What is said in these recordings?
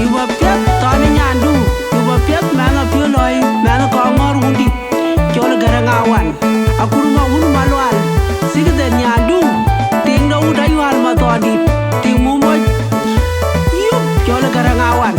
Iwa piat tani nyandu, iwa piat mana pioloi, mana kongor undi, chol garangawan. Akuruma unu malwal, sikete nyandu, ting da uda yual matodi, ting mumoj, yup chol garangawan.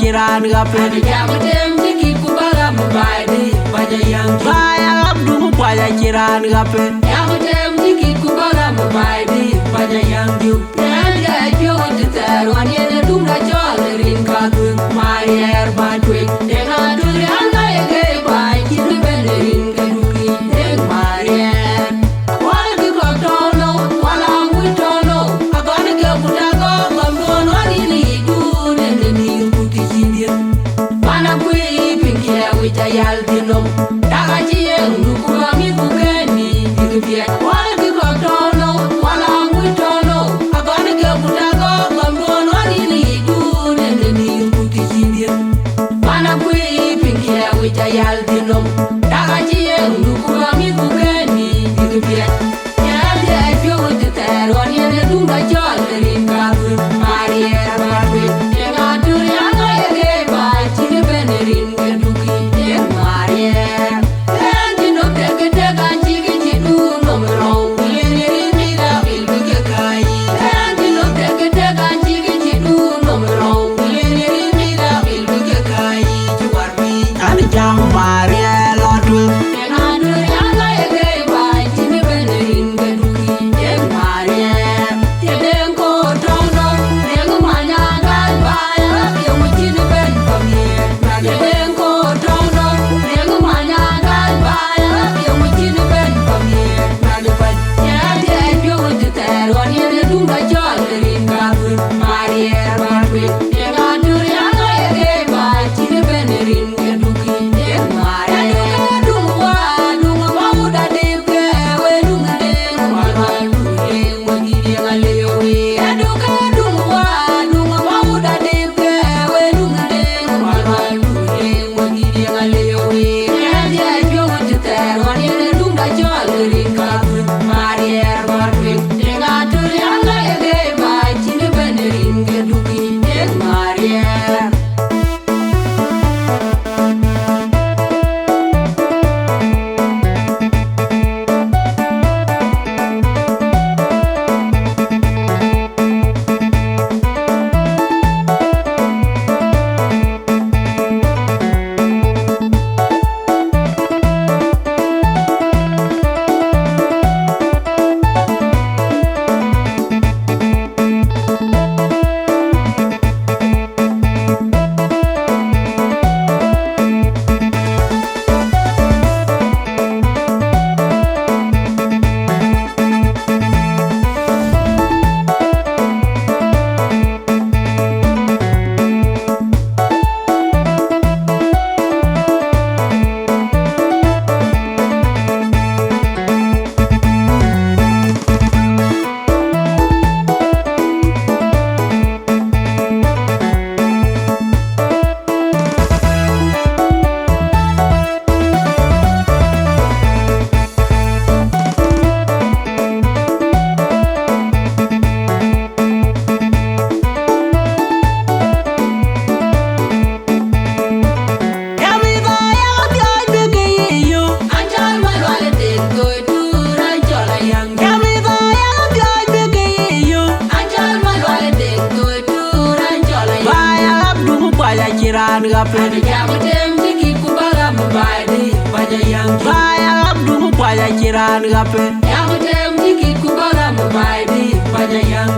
Kiran gapen Jamutem tiki kubara mubaidi Baja yang Baya abdu baya kiran gapen Jamutem tiki kubara mubaidi Baja yang juk Nanda jo tetar Wanyene dumra jol rin kakun Marier batwek Dengan duri anda ege bai Kini benerin kaduki Deng marier Wala kikok tono Wala angwi tono Agane kebudago Gomdon wanini Nendeni Mana kwe pinki wita yal dinom Daga chiye nukuma mi kukeni Digubye Wala kiko tono Wala angwi tono Agane ke budago Gomdon wanini idu Nendeni yukuti jindir Mana kwe pinki wita yal dinom Daga chiye nukuma mi kukeni Digubye Nyalde fyo tetar Wanyene dunga jol Rin kabu Marier bakwe Yenga duri anga yege bai Chine benerin keduki Deng marier Lendi no tege tega chigi chidu Nomero Ulenerin mida bilbike kai Lendi no tege tega chigi chidu Nomero Ulenerin mida bilbike kai Chuwarbi Ani jam maria lotu Yenga duri anga yege bai Chine benerin keduki Deng marier Tedeng ko tono Deng manyangan bai Yang chine ben pamir Tedeng ko tono Deng manyangan bai Yang chine ben pamir Nadepan Nyade yo tetar Wanyene dunga jol rin kabur Marier barbe Deng aduri anga yege bai Chine benerin keduki Deng marier Dunga dunga mauda dipke We dunga deng malmal Deng wagi deng alewe Dunga dunga mauda dipke We dunga deng malmal Deng wagi deng alewe Nyade yo tetar Wanyene dunga jol rin kabur Marier barbe Deng aduri anga yege bai Chine benerin keduki Deng marier Anjal malwale den toy tura jola yang Anjal malwale den toy tura jola yang Baya abdu baya kiran gapen Jamutem tiki kubara mubaidi Baja yang Baya abdu baya kiran gapen Jamutem tiki kubara mubaidi Baja yang